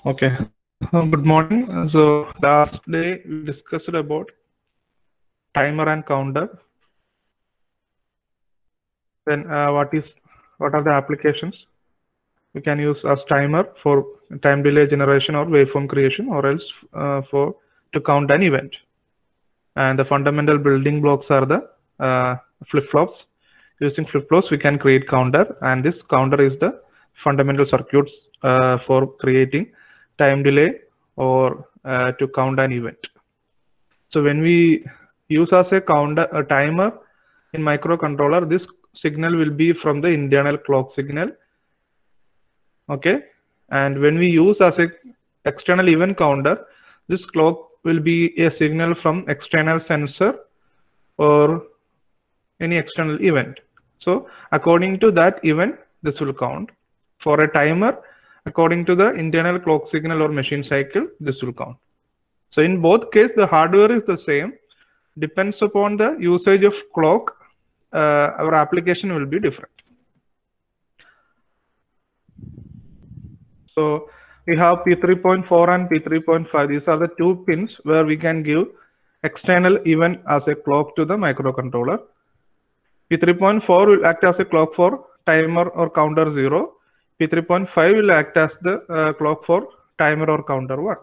Okay. Good morning. So last day we discussed about timer and counter. Then what are the applications we can use as timer for time delay generation or waveform creation, or else for to count an event. And the fundamental building blocks are the flip-flops. Using flip-flops, we can create counter, and this counter is the fundamental circuits for creating time delay or to count an event. So when we use as a counter, a timer in microcontroller, this signal will be from the internal clock signal. Okay, and when we use as a external event counter, this clock will be a signal from external sensor or any external event. So according to that event, this will count. For a timer, according to the internal clock signal or machine cycle, this will count. So in both cases, the hardware is the same. Depends upon the usage of clock, our application will be different. So we have P3.4 and P3.5. These are the two pins where we can give external event as a clock to the microcontroller. P3.4 will act as a clock for timer or counter 0. P3.5 will act as the clock for timer or counter 1.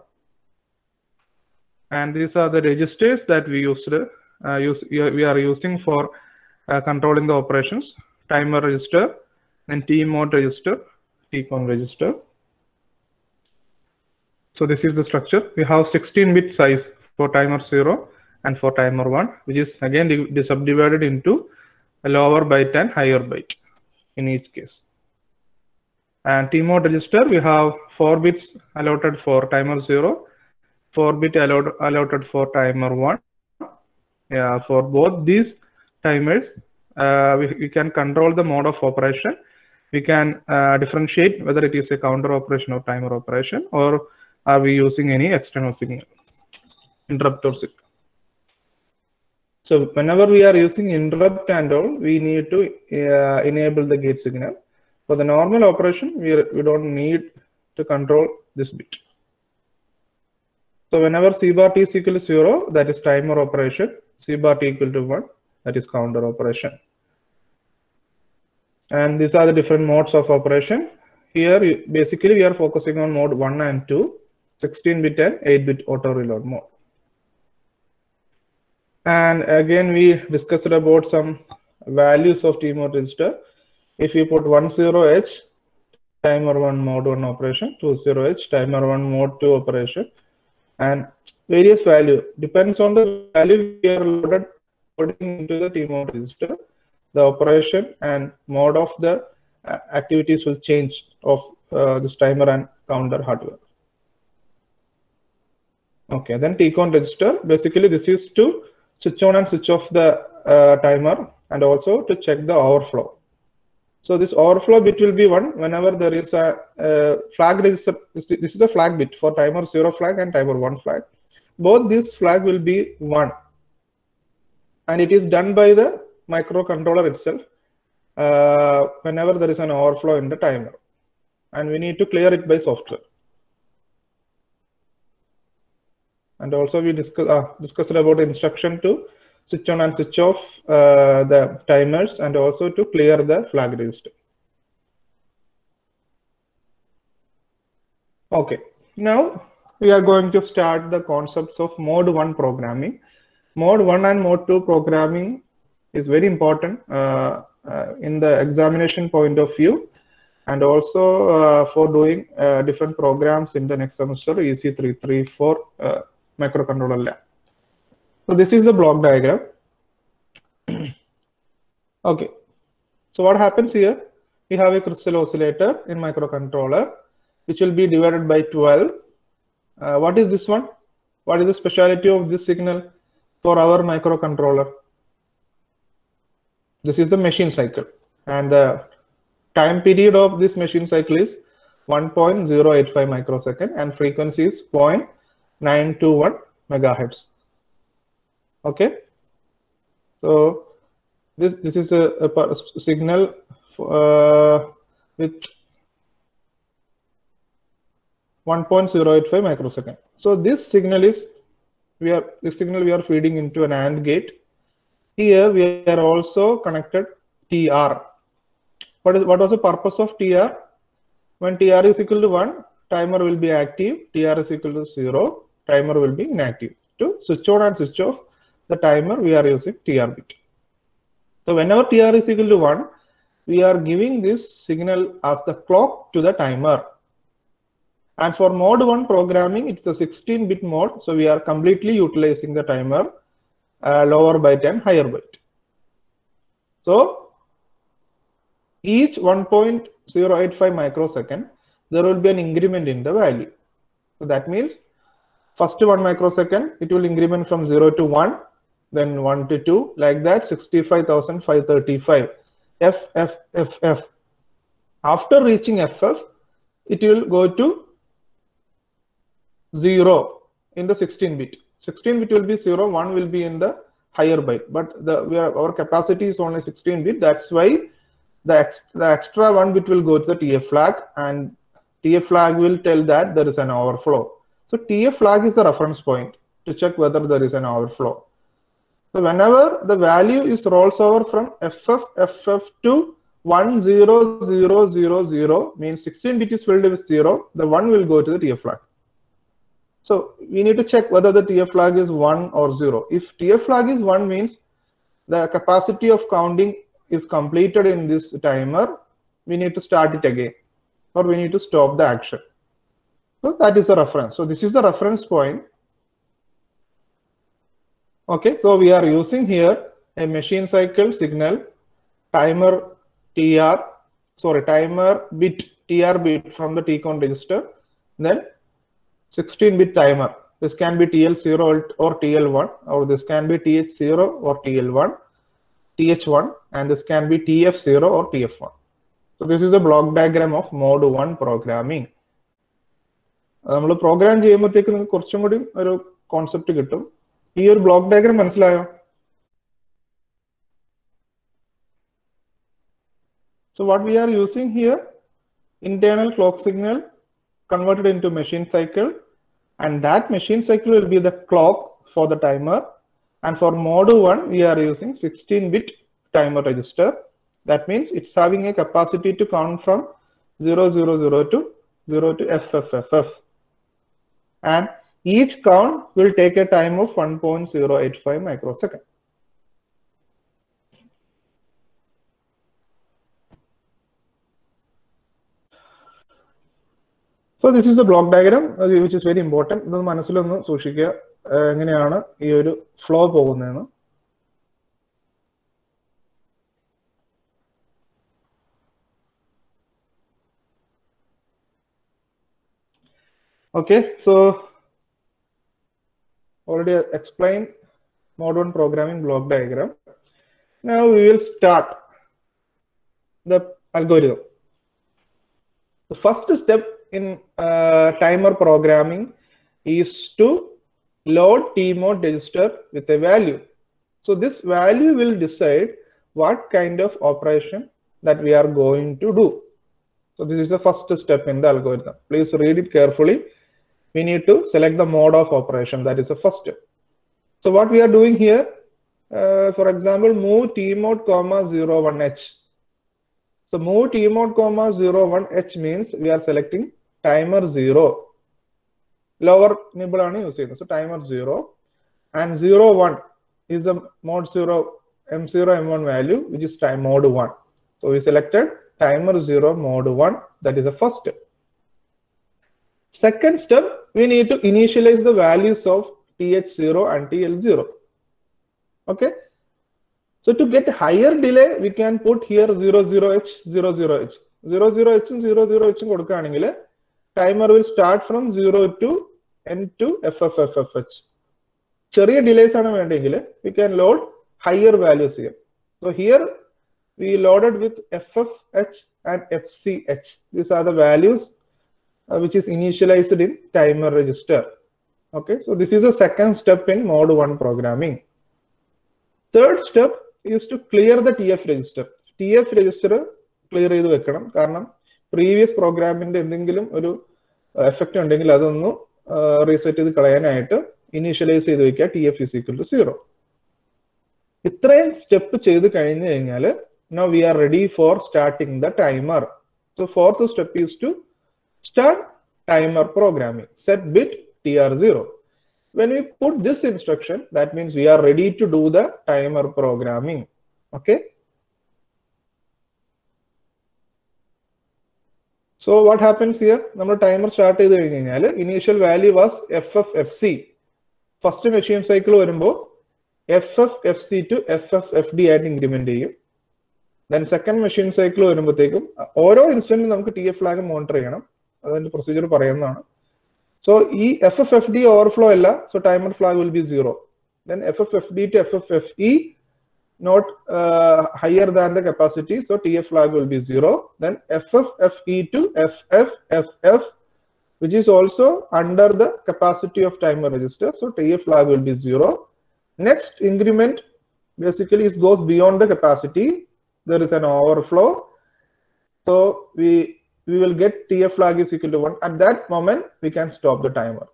And these are the registers that we we are using for controlling the operations. Timer register, then T mode register, T-con register. So this is the structure. We have 16-bit size for timer 0 and for timer 1, which is again subdivided into a lower byte and higher byte in each case. And T mode register, we have 4 bits allotted for timer 0, 4 bit allotted for timer 1. Yeah, for both these timers, we can control the mode of operation. We can differentiate whether it is a counter operation or timer operation, or are we using any external signal, interrupt or signal. So whenever we are using interrupt and all, we need to enable the gate signal. For the normal operation, we don't need to control this bit. So whenever C bar T is equal to 0, that is timer operation. C bar T equal to 1, that is counter operation. And these are the different modes of operation. Here, basically, we are focusing on mode 1 and 2, 16-bit and 8-bit auto reload mode. And again, we discussed about some values of T mode register. If you put 10H, timer 1 mode 1 operation, 20H, timer 1 mode 2 operation, and various value depends on the value we are putting into the T mode register. The operation and mode of the activities will change of this timer and counter hardware. Okay, then T-con register. Basically, this is to switch on and switch off the timer, and also to check the overflow. So this overflow bit will be 1 whenever there is a flag register. This is a flag bit for timer 0 flag and timer 1 flag. Both these flag will be 1, and it is done by the microcontroller itself whenever there is an overflow in the timer, and we need to clear it by software. And also we discussed about the instruction to switch on and switch off the timers, and also to clear the flag register. Okay, now we are going to start the concepts of mode 1 programming. Mode 1 and mode 2 programming is very important in the examination point of view, and also for doing different programs in the next semester, EC334 microcontroller lab. So this is the block diagram. Okay, so what happens here? We have a crystal oscillator in microcontroller, which will be divided by 12. What is this one? What is the specialty of this signal for our microcontroller? This is the machine cycle, and the time period of this machine cycle is 1.085 microsecond, and frequency is 0.921 megahertz. Okay, so this is a signal with 1.085 microsecond. So this signal is we are feeding into an AND gate. Here we are also connected TR. What was the purpose of TR? When TR is equal to 1, timer will be active. TR is equal to 0, timer will be inactive. To switch on and switch off the timer, we are using TR bit. So whenever TR is equal to 1, we are giving this signal as the clock to the timer. And for mode 1 programming, it's a 16-bit mode. So we are completely utilizing the timer, lower byte and higher byte. So each 1.085 microsecond, there will be an increment in the value. So that means first 1 microsecond, it will increment from 0 to 1, then 1 to 2, like that, 65,535. F. After reaching FF, it will go to 0 in the 16-bit. 16-bit will be 0, 1 will be in the higher byte. But our capacity is only 16-bit. That's why the extra 1 bit will go to the TF flag, and TF flag will tell that there is an overflow. So TF flag is the reference point to check whether there is an overflow. So whenever the value is rolls over from FF to 10000, means 16-bit is filled with 0, the 1 will go to the TF flag. So we need to check whether the TF flag is 1 or 0. If TF flag is 1, means the capacity of counting is completed in this timer, we need to start it again, or we need to stop the action. So that is the reference. So this is the reference point. Okay, so we are using here a machine cycle signal, timer bit, TR bit from the TCON register, then 16-bit timer. This can be TL0 or TL1, or this can be TH0 or TL1, TH1, and this can be TF0 or TF1. So this is a block diagram of mode 1 programming. നമ്മൾ programme ചെയ്യുമ്പോഴത്തേക്ക് നിങ്ങൾക്ക് കുറച്ചും കൂടി ഒരു concept കിട്ടും. ഈ ഒരു block diagram മനസ്സിലായോ? So what we are using here, internal clock signal converted into machine cycle, and that machine cycle will be the clock for the timer. And for mode 1, we are using 16-bit timer register. That means it's having a capacity to count from 000 to 0 to FFFF. And each count will take a time of 1.085 microsecond. So this is the block diagram, which is very important. ഇത് മനസ്സിലൊന്ന് സൂക്ഷിക്കുക, എങ്ങനെയാണ് ഈ ഒരു flow പോകുന്നതെന്ന്. Okay, so already explained mode 1 programming block diagram. Now we will start the algorithm. The first step in timer programming is to load T-mode register with a value. So this value will decide what kind of operation that we are going to do. So this is the first step in the algorithm. Please read it carefully. We need to select the mode of operation. That is the first step. So what we are doing here, for example, move T-mode, 01H. So move T-mode, 01H means we are selecting timer 0. Lower nibble ആണ് use ചെയ്യുന്നത്. So timer 0 and 01 is the mode 0 M0 M1 value, which is time mode 1. So we selected timer 0 mode 1. That is the first step. Second step, we need to initialize the values of TH0 and TL0. Okay. So to get higher delay, we can put here 00H, 00H. 00H and 00H കൊടുക്കുകയാണെങ്കിൽ timer will start from 0 to N to FFFFH. ചെറിയ delays ആണ് വേണ്ടെങ്കിൽ we can load higher values here. So here we loaded with FFH and FCH. These are the values which is initialized in timer register. Okay, so this is the second step in mode 1 programming. Third step is to clear the TF register. TF register clear ചെയ്തു വെക്കണം, കാരണം previous programming എന്തെങ്കിലും ഒരു effect ഉണ്ടെങ്കിൽ അതൊന്ന് reset ചെയ്ത് കളയാനായിട്ട് initialise ചെയ്ത് വെക്കുക TF is equal to 0. ഇത്രയും സ്റ്റെപ്പ് ചെയ്ത് കഴിഞ്ഞു കഴിഞ്ഞാൽ now we are ready for starting the timer. So fourth step is to start timer programming. Set bit TR0. When we put this instruction, that means we are ready to do the timer programming. Okay. So what happens here? Our timer start initial value was FFFC. First machine cycle FFFC to FFFD at increment. Then second machine cycle oro instant namukku TF flag monitor cheyanam. Adinte procedure parayunnanu. So FFFD overflow illa, so timer flag will be 0. Then FFFD to FFFE not higher than the capacity, so TF flag will be 0. Then FFFE to FFFF, which is also under the capacity of timer register, so TF flag will be 0. Next increment basically it goes beyond the capacity. There is an overflow, so we will get TF flag is equal to 1. At that moment we can stop the timer.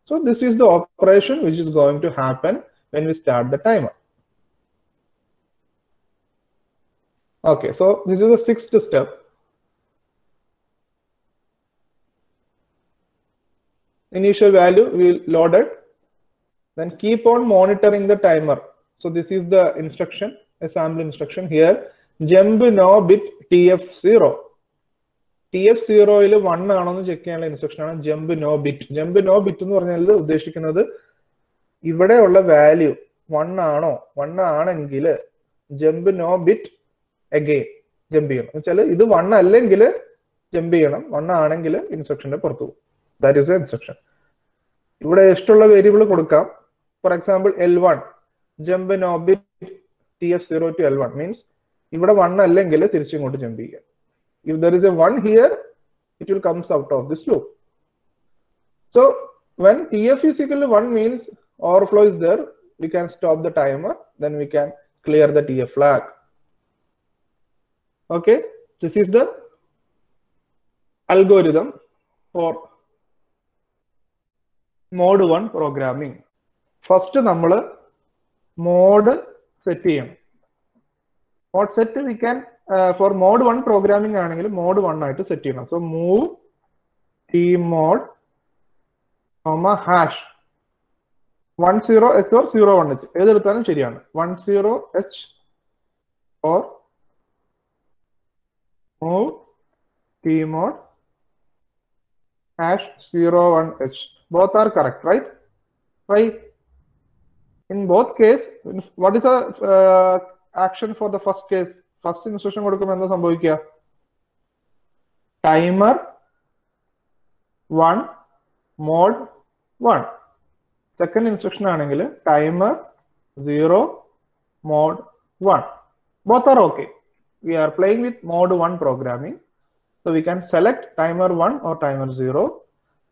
So this is the operation which is going to happen when we start the timer. Okay, so this is the sixth step. Initial value we loaded, then keep on monitoring the timer. So this is the instruction, a sample instruction here. Jump no bit TF0. TF0 il 1 ആണെന്ന് check ചെയ്യാനുള്ള instruction ആണ് jump no bit. Jump no bit എന്ന് പറഞ്ഞാൽ ഉദ്ദേശിക്കുന്നത് ഇവിടെയുള്ള value 1 ആണോ, 1 ആണെങ്കിൽ jump no bit again jump ചെയ്യണം. വെച്ചാൽ ഇത് 1 അല്ലെങ്കിൽ ജമ്പ് ചെയ്യണം, 1 ആണെങ്കിൽ ഇൻസ്ട്രക്ഷന്റെ പുറത്തു പോകും. That is a instruction. ഇവിടെ ഇഷ്ടമുള്ള വേരിയബിൾ കൊടുക്കാം. For example L1 jump no bit TF0 to L1 means ഇവിടെ 1 അല്ലെങ്കിൽ തിരിച്ചിങ്ങോട്ട് ജമ്പ് ചെയ്യുക. If there is a 1 here, it will comes out of this loop. So when TF is equal to 1 means overflow is there, we can stop the timer, then we can clear the TF flag. Okay, this is the algorithm for mode 1 programming. First നമ്മൾ mode set ചെയ്യണം. Mode set we can for mode 1 programming ആണെങ്കിൽ mode 1 ആയിട്ട് set ചെയ്യണം. So move tmod hash 10h or 01h ഏതെടുത്താലും ശരിയാണ്. 10h or move tmod hash 01h. Both are correct, right? Right. In both case, what is the action for the first case? First instruction കൊടുക്കുമ്പോൾ എന്താ സംഭവിക്കുക? Timer 1 mode 1. Second instruction ആണെങ്കിൽ timer 0 mode 1. Both are okay. We are playing with mode 1 programming. So we can select timer 1 or timer 0,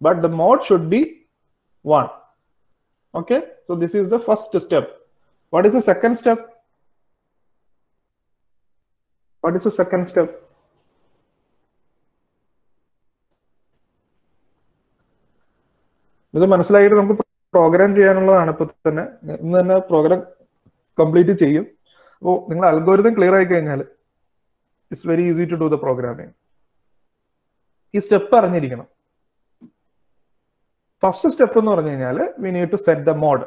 but the mode should be 1. Okay, so this is the first step. What is the second step? What is the second step? ഇത് മനസ്സിലായിട്ട് നമുക്ക് programme ചെയ്യാനുള്ളതാണ്. ഇപ്പൊ തന്നെ ഇന്ന് തന്നെ programme complete ചെയ്യും. അപ്പോൾ നിങ്ങൾ അൽഗോരിതം ക്ലിയർ ആയി കഴിഞ്ഞാൽ it's very easy to do the programming. ഈ സ്റ്റെപ്പ് അറിഞ്ഞിരിക്കണം. ഫസ്റ്റ് സ്റ്റെപ്പ് എന്ന് പറഞ്ഞു കഴിഞ്ഞാൽ we need to set the mode.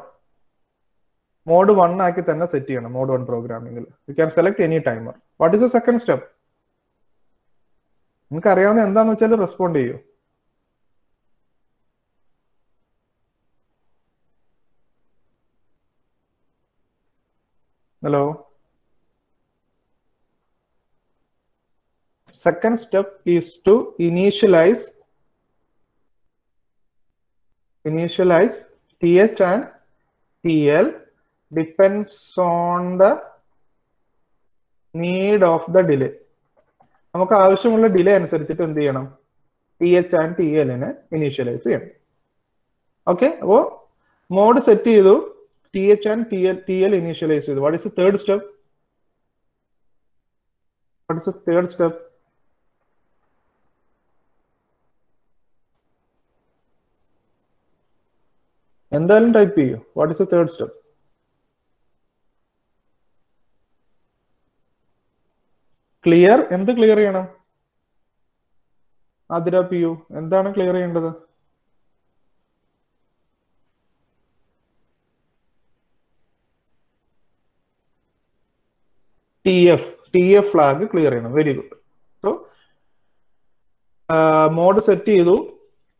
Mode 1 ആക്കി തന്നെ സെറ്റ് ചെയ്യണം. മോഡ് 1 പ്രോഗ്രാമിംഗിൽ you can select any timer. What is the second step? നിങ്ങൾക്ക് അറിയാവുന്ന എന്താന്ന് വെച്ചാൽ റെസ്പോണ്ട് ചെയ്യൂ. Hello. Second step is to initialize TH and TL depends on the need of the delay. നമുക്ക് ആവശ്യമുള്ള ഡിലേ അനുസരിച്ചിട്ട് എന്ത് ചെയ്യണം? TH and TL നെ ഇനീഷ്യലൈസ് ചെയ്യണം. ഓക്കെ, അപ്പോൾ മോഡ് സെറ്റ് ചെയ്തു, TH and TL initialize ചെയ്തു. What is the third step? What is the third step? എന്തായാലും ടൈപ്പ് ചെയ്യൂ. What is the third step? Clear. എന്ത് ക്ലിയർ ചെയ്യണം? ആതിര പി യു, എന്താണ് ക്ലിയർ ചെയ്യേണ്ടത്? ടി എഫ് ഫ്ലാഗ് ക്ലിയർ ചെയ്യണം. Very good. So mode set ചെയ്തു,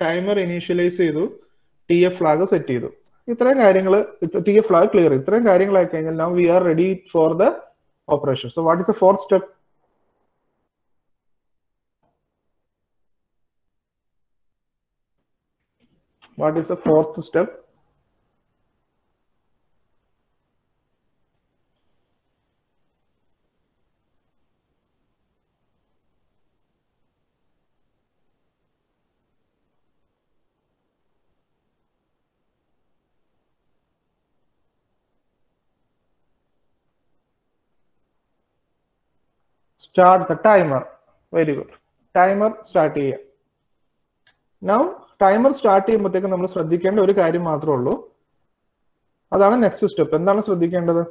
timer initialise ചെയ്തു, T F flag set ചെയ്തു. ഇത്രയും കാര്യങ്ങൾ, ടി എഫ് ഫ്ലാഗ് ക്ലിയർ ചെയ്തു. ഇത്രയും കാര്യങ്ങളായി കഴിഞ്ഞാൽ now we are ready for the operation. So what is the fourth step? What is the fourth step? Start the timer. Very good. Timer start ചെയ്യാം. Now timer start ചെയ്യുമ്പോഴത്തേക്ക് നമ്മൾ ശ്രദ്ധിക്കേണ്ട ഒരു കാര്യം മാത്രമേ ഉള്ളൂ. അതാണ് നെക്സ്റ്റ് സ്റ്റെപ്പ്. എന്താണ് ശ്രദ്ധിക്കേണ്ടത്?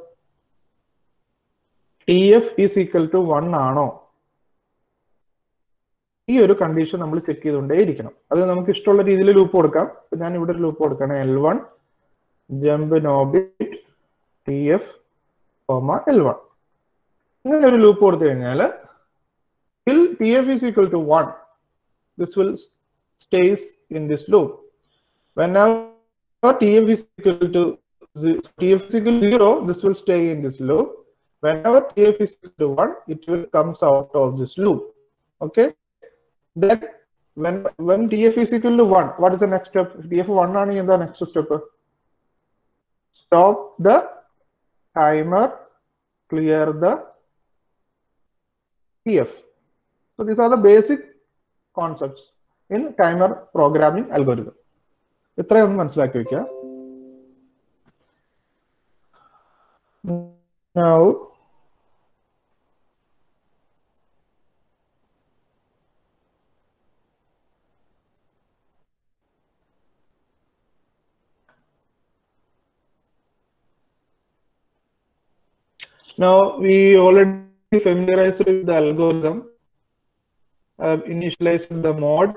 T F is equal to 1 ആണോ? ഈ ഒരു കണ്ടീഷൻ നമ്മൾ ചെക്ക് ചെയ്തുകൊണ്ടേയിരിക്കണം. അത് നമുക്ക് ഇഷ്ടമുള്ള രീതിയിൽ ലൂപ്പ് കൊടുക്കാം. ഞാൻ ഇവിടെ ഒരു ലൂപ്പ് കൊടുക്കണം. L1 jump നോബിറ്റ് T F L1. ഇങ്ങനെ ഒരു ലൂപ്പ് കൊടുത്തു കഴിഞ്ഞാൽ till TF is equal to 1, this will stays in this loop. Whenever TF is equal to 0, this will stay in this loop. Whenever TF is equal to 1, it will comes out of this loop. Okay. Then when TF is equal to 1, what is the next step? TF 1 ആണ് എന്താ next step? Stop the timer, clear the TF. So these are the basic concepts in timer programming algorithm. ഇത്രയൊന്നും മനസ്സിലാക്കി വെക്കുക. Now we already familiarized with the algorithm. Initialized the mod,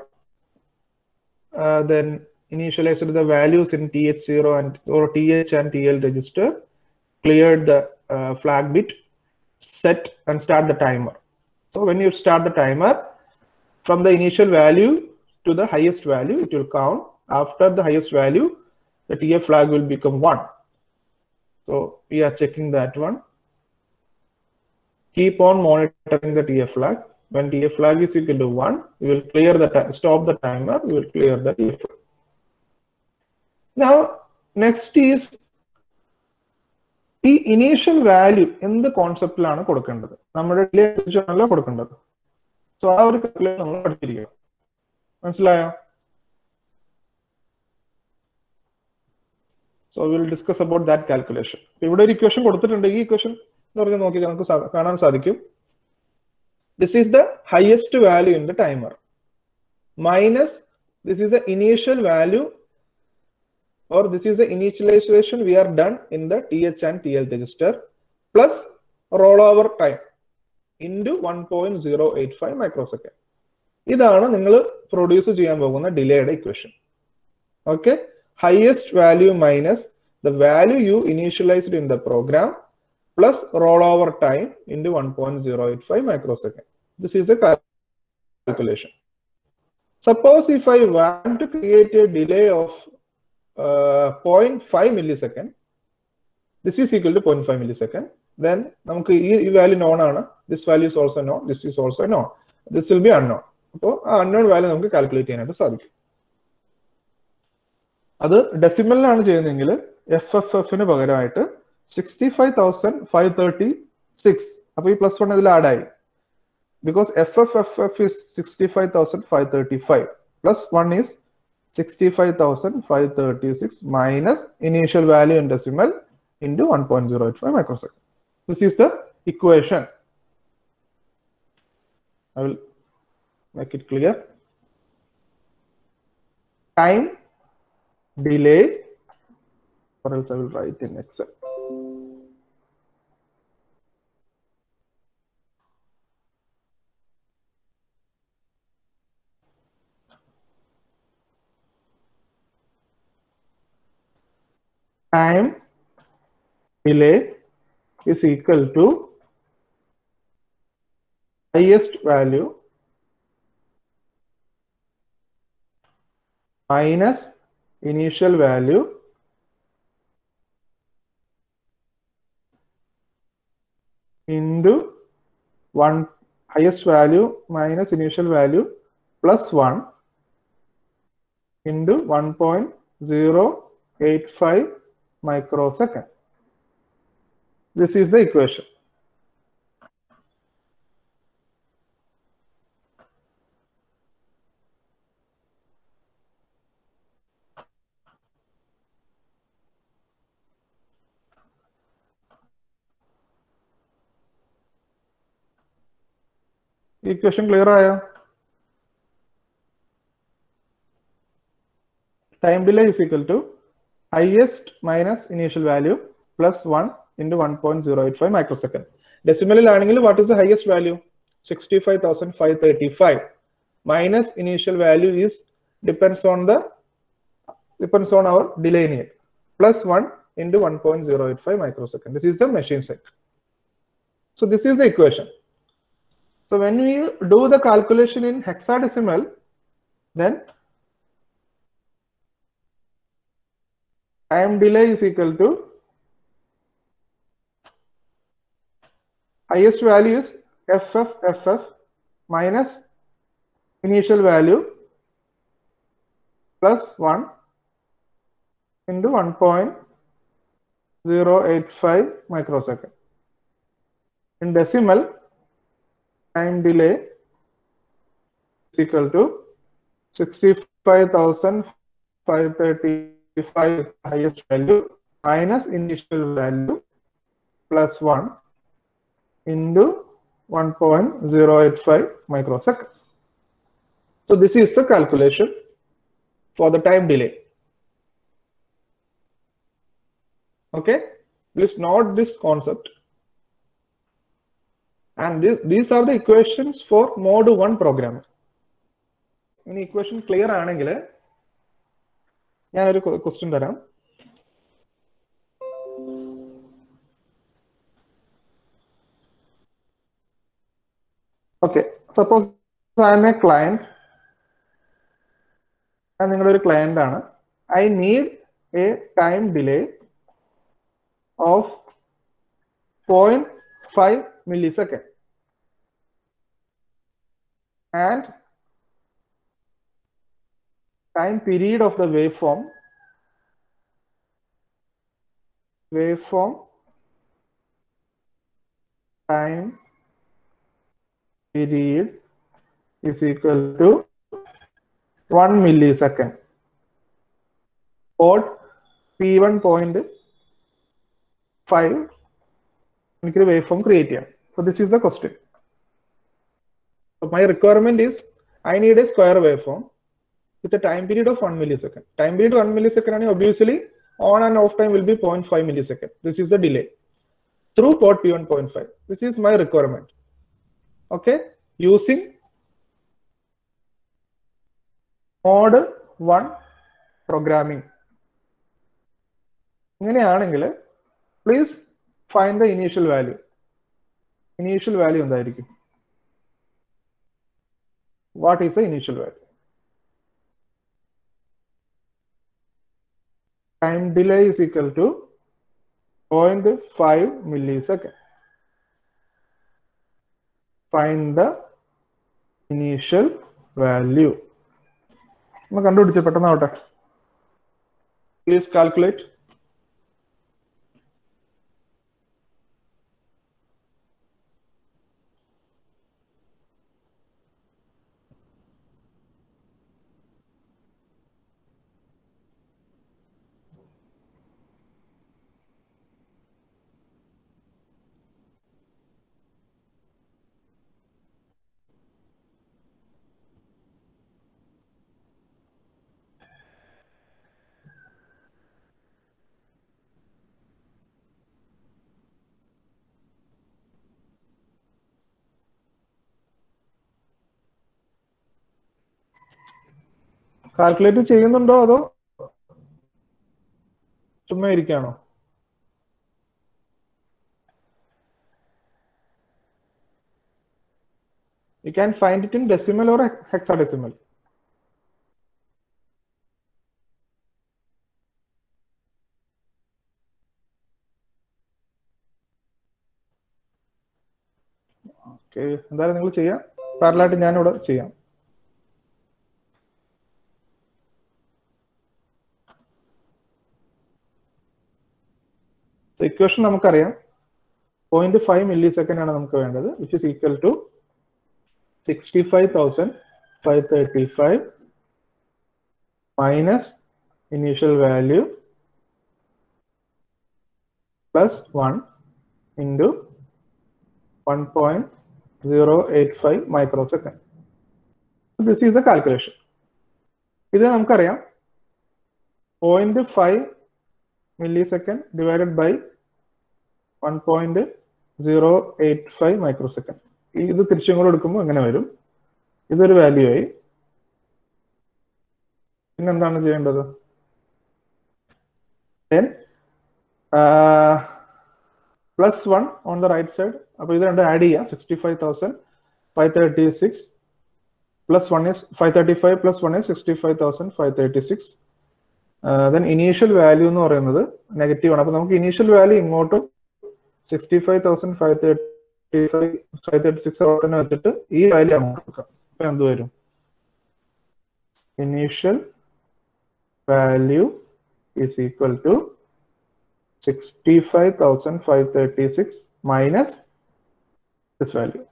then initialized the values in TH0 or TH and TL register, cleared the flag bit, set and start the timer. So when you start the timer, from the initial value to the highest value, it will count. After the highest value, the TF flag will become 1. So we are checking that one. Keep on monitoring the TF flag. When TF flag is equal to 1, we will clear the stop the timer, we will clear the TF flag. Now next is the initial value in the concept ലാണ് കൊടുക്കേണ്ടത്. നമ്മുടെ delay അനുസരിച്ചാണല്ലോ കൊടുക്കേണ്ടത്. So ആ ഒരു calculation നമ്മൾ പഠിച്ചിരിക്കണം. മനസ്സിലായോ? So we will discuss about that calculation. ഇവിടെ ഒരു ഇക്വേഷൻ കൊടുത്തിട്ടുണ്ട്. ഈ ഇക്വേഷൻ എന്ന് പറഞ്ഞാൽ നോക്കി നമുക്ക് കാണാൻ സാധിക്കും. This is the highest value in the timer minus this is the initial value, or this is the initialization we are done in the TH and TL register, plus rollover time into 1.085 microsecond. ഇതാണ് നിങ്ങൾ produce ചെയ്യാൻ പോകുന്ന ഡിലേയുടെ equation. Okay, highest value minus the value you initialized in the program plus rollover time into 1.085 microsecond. This is the calculation. Suppose if I want to create a delay of 0.5 millisecond, this is equal to 0.5 millisecond, then നമുക്ക് ഈ value non ആണ്. This value is also known, this is also known, this will be unknown. അപ്പോൾ ആ unknown value നമുക്ക് calculate ചെയ്യാനായിട്ട് സാധിക്കും. അത് ഡെസിമലിലാണ് ചെയ്യുന്നതെങ്കിൽ FFF ന് പകരമായിട്ട് 65,536. അപ്പോൾ ഈ +1 ഇതിൽ ആഡ് ആയി. Because FFF is 65,535 plus 1 is 65,536 minus initial value in decimal into 1.085 microsecond. This is the equation. I will make it clear. Time delay or else I will write in Excel. Time delay is equal to highest value minus initial value into one highest value minus initial value plus 1 into 1.085 microsecond. This is the equation. Equation clear आया? Time delay is equal to highest minus initial value plus 1 into 1.085 microsecond. Decimal ആണെങ്കിൽ what is the highest value? 65,535 minus initial value is depends on our delay need plus 1 into 1.085 microsecond. This is the machine cycle. So this is the equation. So when we do the calculation in hexadecimal, then time delay is equal to highest value is FF minus initial value plus 1 into 1.085 microsecond. In decimal, time delay is equal to 65,535 highest value minus initial value plus 1 into 1.085 microsecond. So this is the calculation for the time delay. Okay, please note this concept. And these are the equations for mode 1 program. In equation clear ആണെങ്കിൽ ഞാൻ ഒരു question തരാം. Okay, suppose I am a client. ഞാൻ നിങ്ങളുടെ ഒരു client ആണ്. I need a time delay of 0.5 millisecond. And time period of the waveform time period is equal to 1 millisecond. Or P1.5 waveform create. So this is the question. So my requirement is I need a square waveform with a time period of 1 millisecond. Time period 1 millisecond, obviously on and off time will be 0.5 millisecond. This is the delay through port P1.5. This is my requirement. Okay, using mode 1 programming. Please find the initial value. Initial value എന്തായിരിക്കും? What is the initial value? Time delay is equal to 0.5 millisecond. Find the initial value. Please calculate. Calculate ചെയ്യുന്നുണ്ടോ അതോ ചുമ്മാ ഇരിക്കുകയാണോ? You can find it in decimal or hexadecimal. Okay, എന്തായാലും നിങ്ങൾ ചെയ്യാം. പാരലായിട്ട് ഞാനിവിടെ ചെയ്യാം. ഇക്വേഷൻ നമുക്കറിയാം 0.5 millisecond ആണ് നമുക്ക് വേണ്ടത്, which is equal to 65,535 minus initial value plus 1 into 1.085 microsecond. So this is a calculation. ഇത് നമുക്കറിയാം 0.5 millisecond divided by 1.085 microsecond. ഇത് തിരിച്ചും കൂടെ എടുക്കുമ്പോൾ എങ്ങനെ വരും? ഇതൊരു വാല്യൂ ആയി. പിന്നെ എന്താണ് ചെയ്യേണ്ടത്? Then plus 1 on the right side. അപ്പോൾ ഇത് രണ്ട് ആഡ് ചെയ്യാം. 65,536 plus 1 is 535 plus 1 is 65,536. Then initial value എന്ന് പറയുന്നത് നെഗറ്റീവ് ആണ്. അപ്പോൾ നമുക്ക് ഇനീഷ്യൽ വാല്യൂ ഇങ്ങോട്ടും 65,536 തന്നെ വെച്ചിട്ട് ഈ വാല്യൂ അങ്ങോട്ട് കൊടുക്കാം. അപ്പൊ എന്ത് വരും? Initial value is equal to 65,536 minus this value.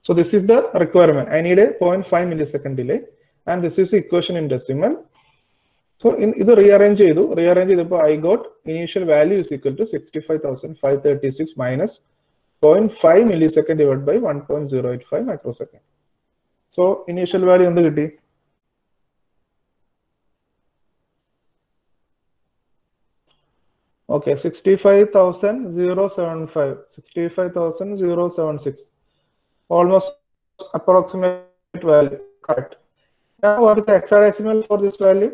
So this is the requirement. I need a 0.5 millisecond delay, and this is the equation in decimal. So in this rearrange I got initial value is equal to 65,536 minus 0.5 millisecond divided by 1.085 microsecond. So initial value on the GT. Okay, 65,075, 65,076. Almost approximate value, correct. Now what is the hexadecimal for this value?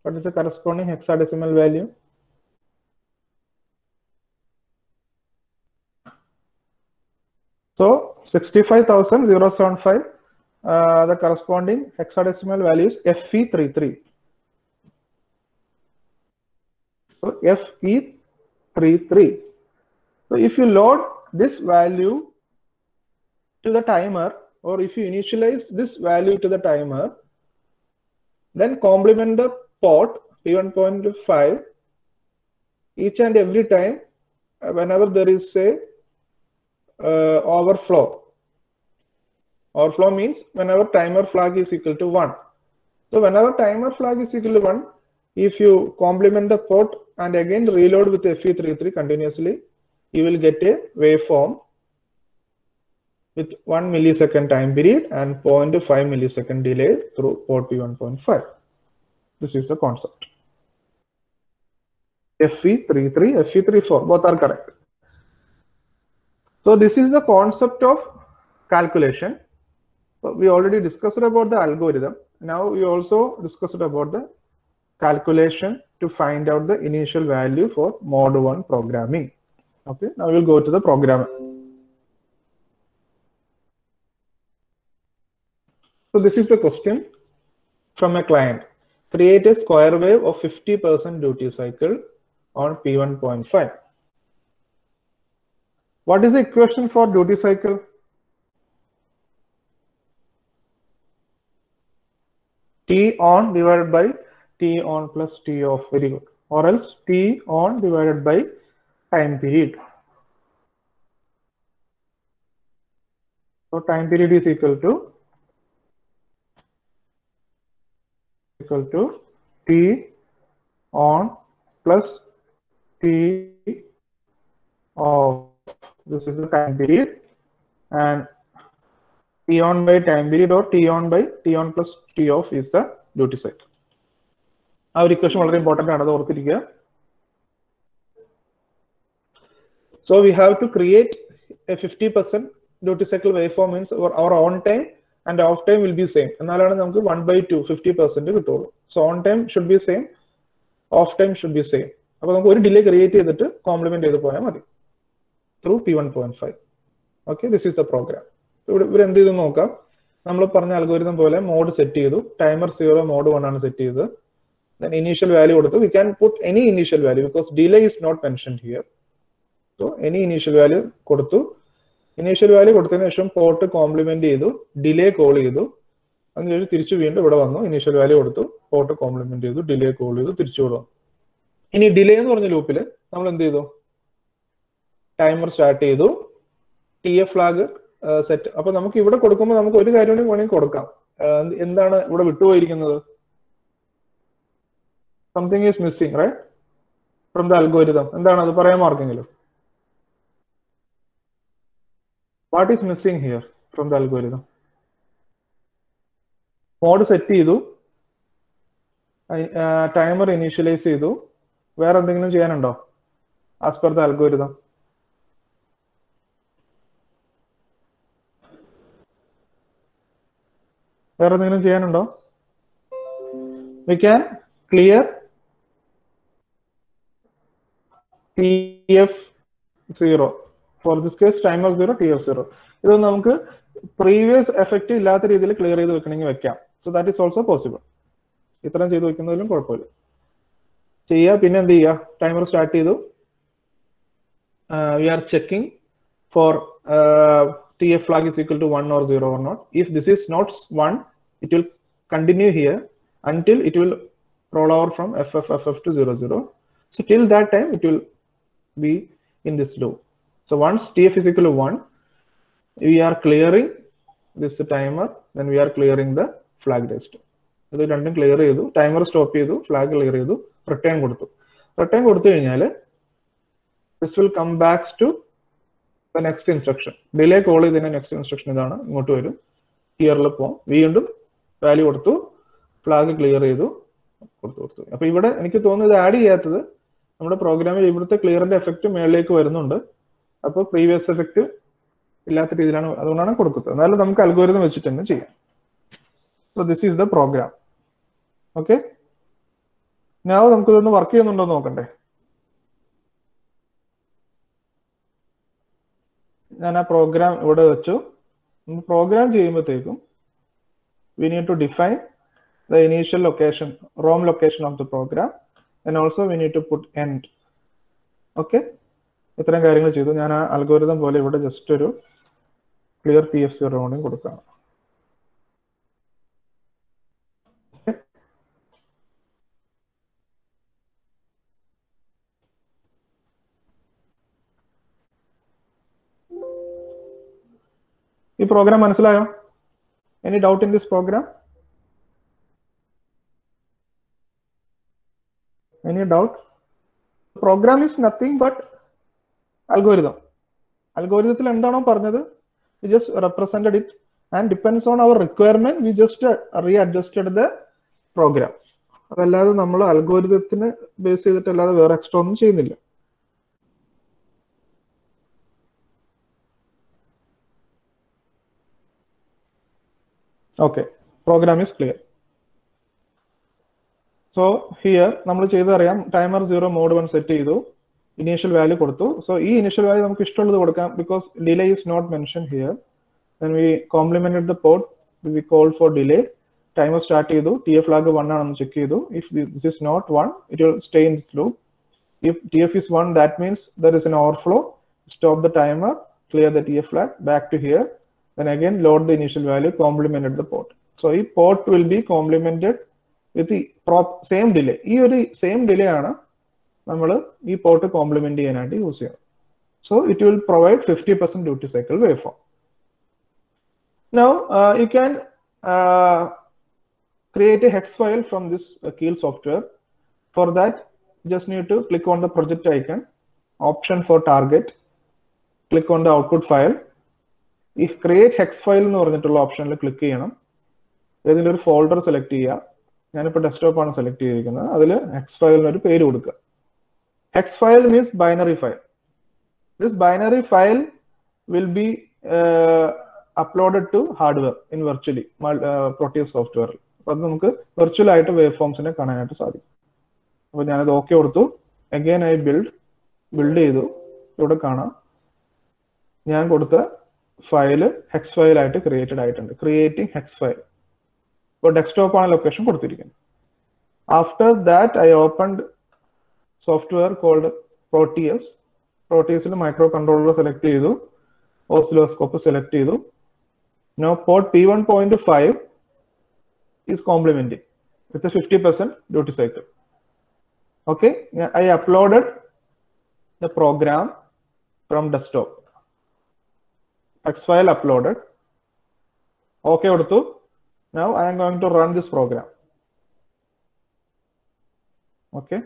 What is the corresponding hexadecimal value? So 65,075, the corresponding hexadecimal value is FE33. So FE33. So if you load this value to the timer, or if you initialize this value to the timer, then complement the port P1.5 each and every time whenever there is a overflow. Overflow means whenever timer flag is equal to 1. So whenever timer flag is equal to 1, if you complement the port and again reload with FE33 continuously, you will get a waveform with 1 millisecond time period and 0.5 millisecond delay through port P1.5. This is the concept. FE33, FE34, both are correct. So this is the concept of calculation. So we already discussed about the algorithm. Now we also discussed about the calculation to find out the initial value for mode 1 programming. Okay, now we'll go to the programmer. So this is the question from a client. Create a square wave of 50% duty cycle on P1.5. What is the equation for duty cycle? T on divided by T on plus T off. Very good. Or else T on divided by time period. So time period is equal to T on plus T off. This is the time period, and T on by time period or T on by T on plus T off is the duty cycle. Our equation is very important. So we have to create a 50% duty cycle waveform, means our on time and off time will be same. And 1/2 50% കിട്ടുള്ളൂ. So on time should be same, off time should be same. അപ്പോൾ നമുക്ക് ഒരു delay create ചെയ്തിട്ട് complement ചെയ്ത് പോയാൽ മതി through P1.5. Okay, this is the program. ഇവിടെ എന്ത് ചെയ്തു നോക്കാം. നമ്മൾ പറഞ്ഞ അൽഗോരിതം പോലെ മോഡ് സെറ്റ് ചെയ്തു. ടൈമർ 0 മോഡ് 1 ആണ് സെറ്റ് ചെയ്തത്. Then initial value കൊടുത്തു. We can put any initial value because delay is not mentioned here. So any initial value കൊടുത്തു. ഇനീഷ്യൽ വാല്യൂ കൊടുത്തതിന് ശേഷം പോർട്ട് കോംപ്ലിമെന്റ് ചെയ്തു, ഡിലേ കോൾ ചെയ്തു, അതിനുശേഷം തിരിച്ചു വീണ്ടും ഇവിടെ വന്നു, ഇനീഷ്യൽ വാല്യൂ കൊടുത്തു, പോർട്ട് കോംപ്ലിമെന്റ് ചെയ്തു, ഡിലേ കോൾ ചെയ്തു, തിരിച്ചു ഇവിടെ വന്നു. ഇനി ഡിലേ എന്ന് പറഞ്ഞ ലൂപ്പിൽ നമ്മൾ എന്ത് ചെയ്തു? ടൈമർ സ്റ്റാർട്ട് ചെയ്തു, TF ഫ്ലാഗ് സെറ്റ്. അപ്പൊ നമുക്ക് ഇവിടെ കൊടുക്കുമ്പോൾ നമുക്ക് ഒരു കാര്യം കൂടി വേണമെങ്കിൽ കൊടുക്കാം. എന്താണ് ഇവിടെ വിട്ടുപോയിരിക്കുന്നത്? Something is missing right from the algorithm. എന്താണ് അത്? പറയാൻ ആർക്കെങ്കിലും? What is missing here from the algorithm? Mode set ചെയ്തു, ടൈമർ ഇനീഷ്യലൈസ് ചെയ്തു, വേറെ എന്തെങ്കിലും ചെയ്യാനുണ്ടോ ആസ് പെർ ദ അൽഗോരിതം? വേറെ എന്തെങ്കിലും ചെയ്യാനുണ്ടോ? We can clear TF0. For this case, timer 0, TF0. ഇതൊന്നും നമുക്ക് പ്രീവിയസ് എഫക്റ്റ് ഇല്ലാത്ത രീതിയിൽ ക്ലിയർ ചെയ്ത് വെക്കണമെങ്കിൽ വെക്കാം. So that is also possible. ഇത്രയും ചെയ്ത് വെക്കുന്നതിലും കുഴപ്പമില്ല. ചെയ്യുക. പിന്നെ എന്ത് ചെയ്യുക? ടൈമർ സ്റ്റാർട്ട് ചെയ്തു. We are checking for TF flag is equal to 1 or 0 or not. If this is not 1, it will continue here until it will roll over from FF to 0, 0. So till that time, it will be in this loop. So once TF is equal to 1, we are clearing this timer, then we are clearing the flag register. ഇത് രണ്ടും clear ചെയ്തു, timer stop ചെയ്തു, flag clear ചെയ്തു, return കൊടുത്തു. Return കൊടുത്തു കഴിഞ്ഞാൽ this will come back to the next instruction. Delay call ചെയ്തതിന്റെ next instruction ഇതാണ്. ഇങ്ങോട്ട് വരും, ഹിയറിൽ പോകും, വീണ്ടും വാല്യൂ കൊടുത്തു, ഫ്ലാഗ് ക്ലിയർ ചെയ്തു, കൊടുത്തു. അപ്പൊ ഇവിടെ എനിക്ക് തോന്നുന്നത് ആഡ് ചെയ്യാത്തത് നമ്മുടെ പ്രോഗ്രാമിൽ ഇവിടുത്തെ ക്ലിയറിന്റെ എഫക്റ്റ് മേളിലേക്ക് വരുന്നുണ്ട്. അപ്പോൾ പ്രീവിയസ് എഫക്റ്റ് ഇല്ലാത്ത രീതിയിലാണ്, അതുകൊണ്ടാണ് കൊടുക്കുന്നത്. എന്നാലും നമുക്ക് അൽഗോരിതം വെച്ചിട്ട് തന്നെ ചെയ്യാം. So this is the program. Okay, ഞാൻ നമുക്ക് ഇതൊന്ന് വർക്ക് ചെയ്യുന്നുണ്ടോ നോക്കണ്ടേ? ഞാൻ ആ പ്രോഗ്രാം ഇവിടെ വെച്ചു. പ്രോഗ്രാം ചെയ്യുമ്പോഴത്തേക്കും we need to define the initial location, ROM location of the program, and also we need to put end. Okay, ഇത്രയും കാര്യങ്ങൾ ചെയ്തു. ഞാൻ ആ അൽഗോരിതം പോലെ ഇവിടെ ജസ്റ്റ് ഒരു ക്ലിയർ TF0 കൂടി കൊടുക്കാം. ഈ പ്രോഗ്രാം മനസ്സിലായോ? Any doubt in this program? Any doubt? The program is nothing but algorithm. Algorithm എന്താണോ പറഞ്ഞത്, we just represented it, and depends on our requirement we just readjusted the program. അതല്ലാതെ നമ്മൾ അൽഗോരിതത്തിന് base ചെയ്തിട്ടല്ലാതെ വേറെ extra ഒന്നും ചെയ്യുന്നില്ല. Okay, program is clear. So here നമ്മൾ ചെയ്തറിയാം, timer 0 mode 1 set ചെയ്തു, ഇനീഷ്യൽ വാല്യൂ കൊടുത്തു. സോ ഈ ഇനീഷ്യൽ വാല്യൂ നമുക്ക് ഇഷ്ടമുള്ളത് കൊടുക്കാം, because delay is not mention here. Then we complemented the port, we called for delay. Timer start ചെയ്തു, TF flag 1 ആണെന്ന് ചെക്ക് ചെയ്തു. If this is not 1, it will stay in this loop. If TF is 1, that means there is an overflow. Stop the timer, clear the TF flag, back to here. Then again load the initial value, complemented the port. So ഈ port will be complemented with the same delay. ഈ ഒരു same delay ആണ് നമ്മൾ ഈ port complement ചെയ്യാനായിട്ട് use ചെയ്യുന്നത്. So it will provide 50% duty cycle waveform. Now you can create a hex file from this Keil software. For that, just need to click on the project icon, option for target, click on the output file. If create hex file എന്ന് പറഞ്ഞിട്ടുള്ള ഓപ്ഷനിൽ click ചെയ്യണം. ഏതെങ്കിലും ഒരു folder select ചെയ്യുക. ഞാനിപ്പോൾ desktop ആണ് select ചെയ്തിരിക്കുന്നത്. അതിൽ ഹെക്സ് ഫയലിന് ഒരു പേര് കൊടുക്കുക. HECS file means binary file. This binary file will be uploaded to hardware in virtually Proteus software. അപ്പോൾ നമുക്ക് വെർച്വൽ ആയിട്ട് വേവ് ഫോംസിനെ കാണാനായിട്ട് സാധിക്കും. അപ്പോൾ ഞാനത് ഓക്കെ കൊടുത്തു. അഗൈൻ ഐ ബിൽഡ് ചെയ്തു. ഇവിടെ കാണാം ഞാൻ കൊടുത്ത ഫയല് ഹെക്സ് ഫയൽ ആയിട്ട് ക്രിയേറ്റഡ് ആയിട്ടുണ്ട്. Creating hex file. ഇപ്പോൾ ഡെസ്ക്ടോപ്പ് ആണ് ലൊക്കേഷൻ കൊടുത്തിരിക്കുന്നത്. After that I opened software called Proteus. പ്രോട്ടിയസിൽ മൈക്രോ കൺട്രോളർ സെലക്ട് ചെയ്തു, ഓസിലോസ്കോപ്പ് സെലക്ട് ചെയ്തു. Now port P1.5 is complementing with a 50% duty cycle. Okay, I uploaded the program from desktop. X file uploaded. Okay, now I am going to run this program. Okay.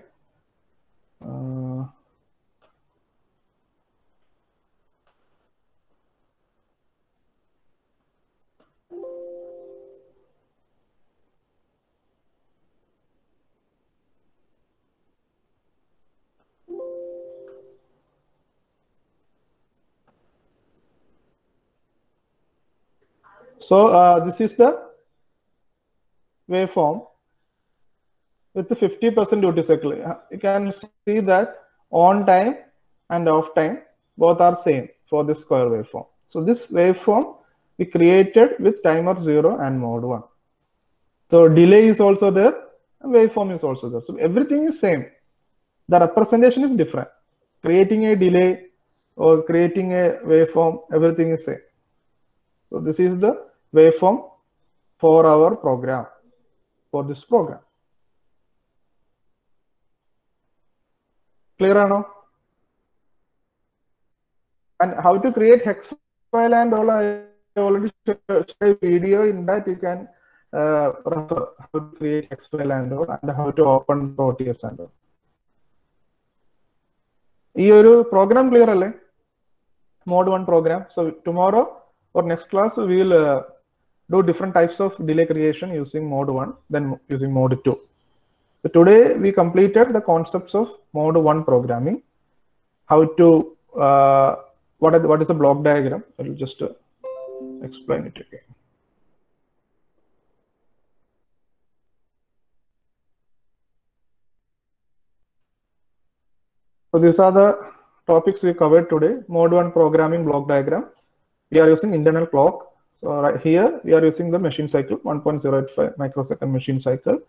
So this is the waveform with the 50% duty cycle. You can see that on time and off time both are same for this square waveform. So this waveform we created with timer 0 and mode 1. So delay is also there, and waveform is also there. So everything is same. The representation is different. Creating a delay or creating a waveform, everything is same. So this is the waveform for our program, for this program. Clear or no? And how to create hex file and all, I already showed a video. In that you can refer how to create hex file and all, and how to open Proteus and all. This program clear alle? Mode 1 program. So tomorrow or next class we will do different types of delay creation using mode 1, then using mode 2. So today we completed the concepts of mode 1 programming. How to what is the block diagram? I will just explain it again. So these are the topics we covered today. Mode 1 programming block diagram. We are using internal clock. So right here we are using the machine cycle, 1.085 microsecond machine cycle,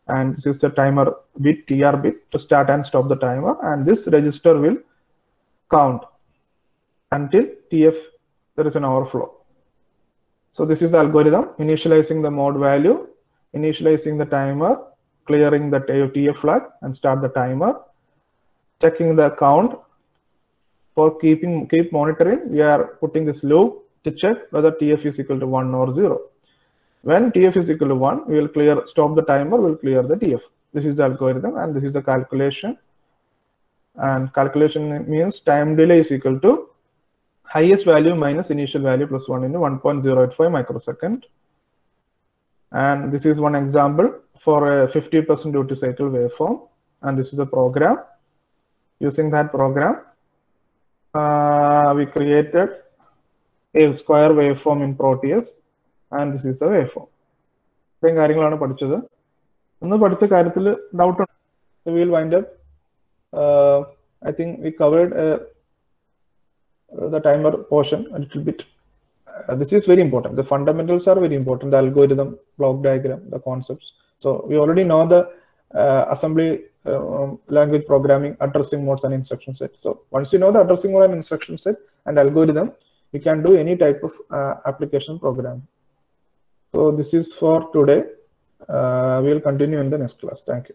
and this is the timer bit, TR bit, to start and stop the timer, and this register will count until TF there is an overflow. So this is the algorithm: initializing the mode value, initializing the timer, clearing the TF flag, and start the timer, checking the count. For keep monitoring, we are putting this loop to check whether TF is equal to 1 or 0. When TF is equal to 1, we will stop the timer, we will clear the TF. This is the algorithm, and this is the calculation. And calculation means time delay is equal to highest value minus initial value plus 1 into 1.085 microsecond. And this is one example for a 50% duty cycle waveform. And this is a program. Using that program, we created a square waveform in Proteus, and this is the waveform. So we will wind up. I think we covered the timer portion a little bit. This is very important. The fundamentals are very important. The algorithm, block diagram, the concepts. So we already know the assembly language programming, addressing modes and instruction set. So once you know the addressing mode and instruction set and algorithm, you can do any type of application program. So this is for today. We will continue in the next class. Thank you.